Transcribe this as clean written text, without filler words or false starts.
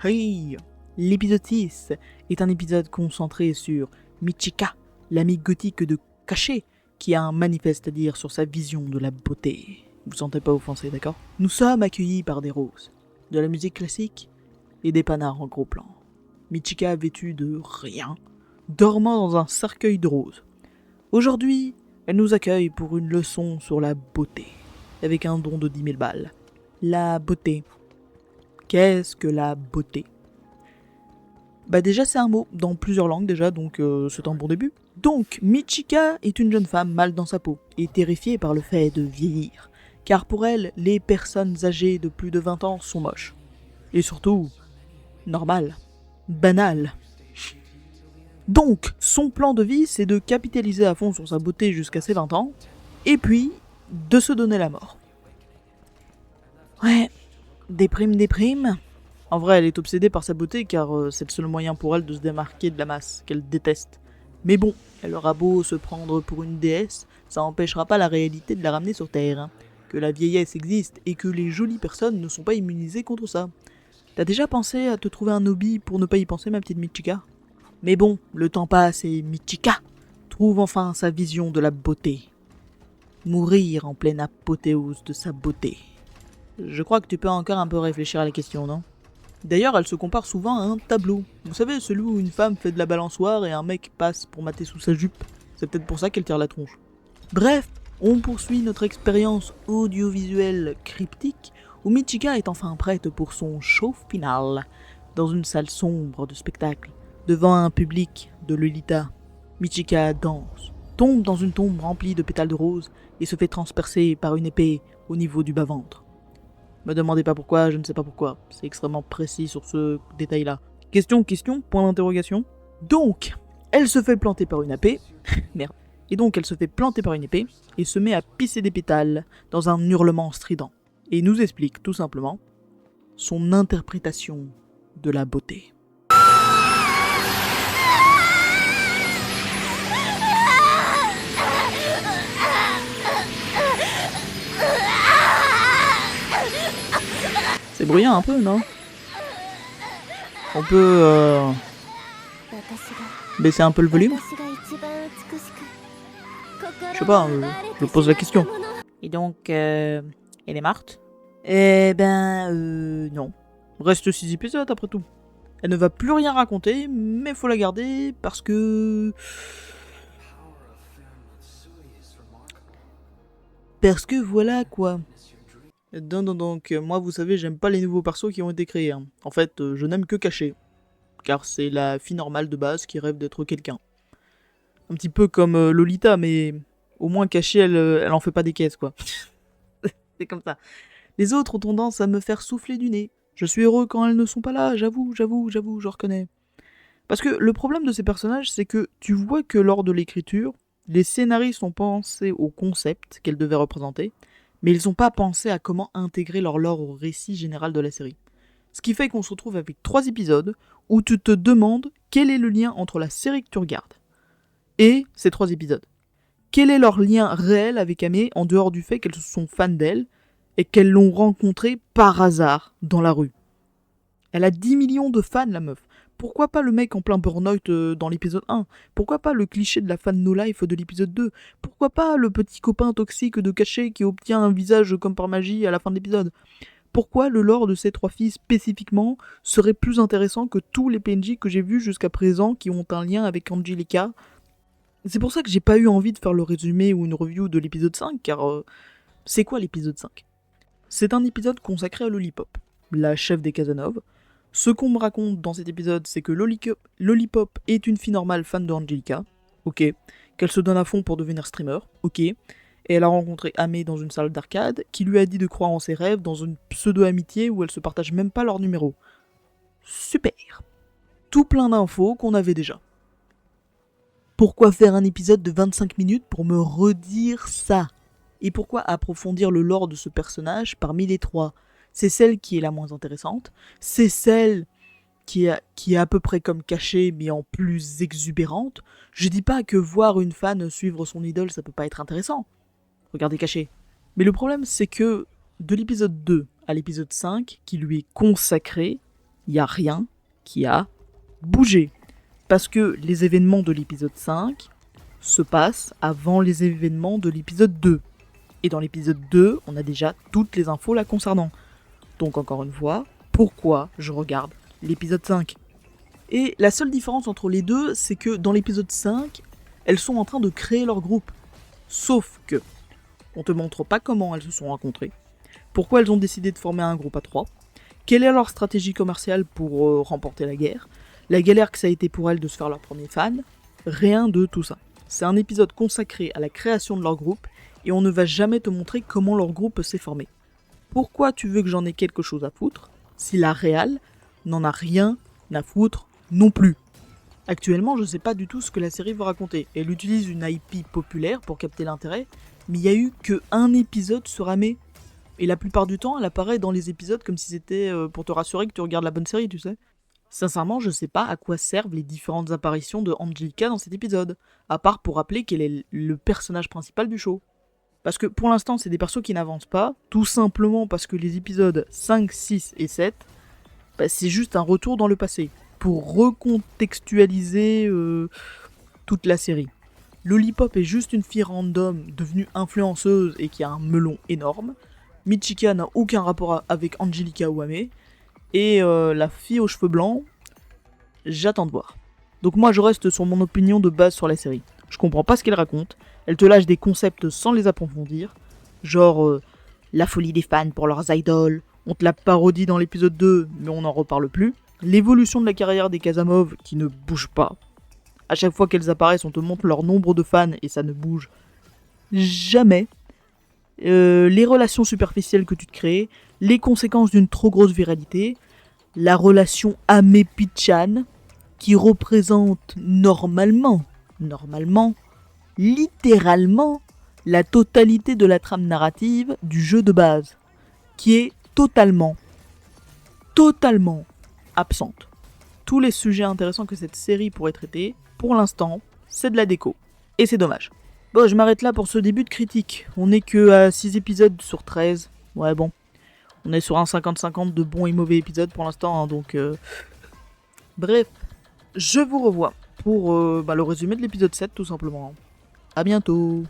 Hey! L'épisode 6 est un épisode concentré sur Michika, l'amie gothique de Caché, qui a un manifeste à dire sur sa vision de la beauté. Vous sentez pas offensé, d'accord? Nous sommes accueillis par des roses, de la musique classique et des panards en gros plan. Michika vêtue de rien, dormant dans un cercueil de roses. Aujourd'hui, elle nous accueille pour une leçon sur la beauté, avec un don de 10 000 balles. La beauté. Qu'est-ce que la beauté? Bah déjà c'est un mot dans plusieurs langues déjà, donc c'est un bon début. Donc Michika est une jeune femme mal dans sa peau et terrifiée par le fait de vieillir, car pour elle, les personnes âgées de plus de 20 ans sont moches. Et surtout, normales, banales. Donc son plan de vie c'est de capitaliser à fond sur sa beauté jusqu'à ses 20 ans, et puis de se donner la mort. Ouais, déprime. En vrai, elle est obsédée par sa beauté car c'est le seul moyen pour elle de se démarquer de la masse, qu'elle déteste. Mais bon, elle aura beau se prendre pour une déesse, ça n'empêchera pas la réalité de la ramener sur Terre. Hein. Que la vieillesse existe et que les jolies personnes ne sont pas immunisées contre ça. T'as déjà pensé à te trouver un hobby pour ne pas y penser, ma petite Michika? Mais bon, le temps passe et Michika trouve enfin sa vision de la beauté. Mourir en pleine apothéose de sa beauté. Je crois que tu peux encore un peu réfléchir à la question, non? D'ailleurs, elle se compare souvent à un tableau. Vous savez, celui où une femme fait de la balançoire et un mec passe pour mater sous sa jupe. C'est peut-être pour ça qu'elle tire la tronche. Bref, on poursuit notre expérience audiovisuelle cryptique où Michika est enfin prête pour son show final. Dans une salle sombre de spectacle, devant un public de Lolita. Michika danse, tombe dans une tombe remplie de pétales de rose et se fait transpercer par une épée au niveau du bas-ventre. Me demandez pas pourquoi, je ne sais pas pourquoi. C'est extrêmement précis sur ce détail-là. Question, point d'interrogation. Donc, elle se fait planter par une épée. Merde. Et donc, elle se fait planter par une épée et se met à pisser des pétales dans un hurlement strident. Et nous explique tout simplement son interprétation de la beauté. C'est bruyant un peu, non? On peut baisser un peu le volume? Je sais pas, je pose la question. Et donc, elle est morte? Eh ben, non. Reste 6 épisodes après tout. Elle ne va plus rien raconter, mais faut la garder parce que... Parce que voilà quoi. Donc, moi vous savez, j'aime pas les nouveaux persos qui ont été créés. Hein. En fait, je n'aime que Caché. Car c'est la fille normale de base qui rêve d'être quelqu'un. Un petit peu comme Lolita, mais au moins Caché, elle en fait pas des caisses quoi. C'est comme ça. Les autres ont tendance à me faire souffler du nez. Je suis heureux quand elles ne sont pas là, j'avoue, je reconnais. Parce que le problème de ces personnages, c'est que tu vois que lors de l'écriture, les scénaristes ont pensé au concept qu'elles devaient représenter, mais ils n'ont pas pensé à comment intégrer leur lore au récit général de la série. Ce qui fait qu'on se retrouve avec 3 épisodes où tu te demandes quel est le lien entre la série que tu regardes et ces 3 épisodes. Quel est leur lien réel avec Amé en dehors du fait qu'elles sont fans d'elle et qu'elles l'ont rencontrée par hasard dans la rue. Elle a 10 millions de fans, la meuf. Pourquoi pas le mec en plein burn-out dans l'épisode 1? Pourquoi pas le cliché de la fan no life de l'épisode 2? Pourquoi pas le petit copain toxique de Caché qui obtient un visage comme par magie à la fin de l'épisode? Pourquoi le lore de ces 3 filles spécifiquement serait plus intéressant que tous les PNJ que j'ai vus jusqu'à présent qui ont un lien avec Angelica? C'est pour ça que j'ai pas eu envie de faire le résumé ou une review de l'épisode 5, car c'est quoi l'épisode 5? C'est un épisode consacré à Lollipop, la chef des Casanova. Ce qu'on me raconte dans cet épisode, c'est que Lollipop est une fille normale fan de Angelica, ok, qu'elle se donne à fond pour devenir streamer, ok, et elle a rencontré Amé dans une salle d'arcade, qui lui a dit de croire en ses rêves dans une pseudo-amitié où elles se partagent même pas leur numéro. Super. Tout plein d'infos qu'on avait déjà. Pourquoi faire un épisode de 25 minutes pour me redire ça? Et pourquoi approfondir le lore de ce personnage parmi les 3? C'est celle qui est la moins intéressante, c'est celle qui est à peu près comme Caché mais en plus exubérante. Je dis pas que voir une fan suivre son idole ça peut pas être intéressant. Regardez Caché. Mais le problème c'est que de l'épisode 2 à l'épisode 5 qui lui est consacré, il n'y a rien qui a bougé. Parce que les événements de l'épisode 5 se passent avant les événements de l'épisode 2. Et dans l'épisode 2, on a déjà toutes les infos la concernant. Donc encore une fois, pourquoi je regarde l'épisode 5 ? Et la seule différence entre les deux, c'est que dans l'épisode 5, elles sont en train de créer leur groupe. Sauf que, on te montre pas comment elles se sont rencontrées, pourquoi elles ont décidé de former un groupe à 3, quelle est leur stratégie commerciale pour remporter la guerre, la galère que ça a été pour elles de se faire leur premier fan, rien de tout ça. C'est un épisode consacré à la création de leur groupe, et on ne va jamais te montrer comment leur groupe s'est formé. Pourquoi tu veux que j'en ai quelque chose à foutre, si la réal n'en a rien à foutre non plus ? Actuellement, je sais pas du tout ce que la série veut raconter. Elle utilise une IP populaire pour capter l'intérêt, mais il y a eu que un épisode sur Amé. Et la plupart du temps, elle apparaît dans les épisodes comme si c'était pour te rassurer que tu regardes la bonne série, tu sais. Sincèrement, je sais pas à quoi servent les différentes apparitions de Angelica dans cet épisode, à part pour rappeler qu'elle est le personnage principal du show. Parce que pour l'instant, c'est des persos qui n'avancent pas, tout simplement parce que les épisodes 5, 6 et 7, c'est juste un retour dans le passé, pour recontextualiser toute la série. Lollipop est juste une fille random devenue influenceuse et qui a un melon énorme. Michika n'a aucun rapport avec Angelica ou Ame. Et la fille aux cheveux blancs, j'attends de voir. Donc moi je reste sur mon opinion de base sur la série. Je comprends pas ce qu'elle raconte. Elle te lâche des concepts sans les approfondir. Genre la folie des fans pour leurs idoles. On te la parodie dans l'épisode 2, mais on n'en reparle plus. L'évolution de la carrière des Casamov qui ne bouge pas. À chaque fois qu'elles apparaissent, on te montre leur nombre de fans et ça ne bouge jamais. Les relations superficielles que tu te crées, les conséquences d'une trop grosse viralité, la relation Ame-Pichan qui représente normalement, littéralement, la totalité de la trame narrative du jeu de base, qui est totalement absente. Tous les sujets intéressants que cette série pourrait traiter, pour l'instant, c'est de la déco. Et c'est dommage. Bon, je m'arrête là pour ce début de critique. On n'est que à 6 épisodes sur 13. Ouais, bon. On est sur un 50-50 de bons et mauvais épisodes pour l'instant, hein, donc... Bref, je vous revois pour le résumé de l'épisode 7, tout simplement. À bientôt.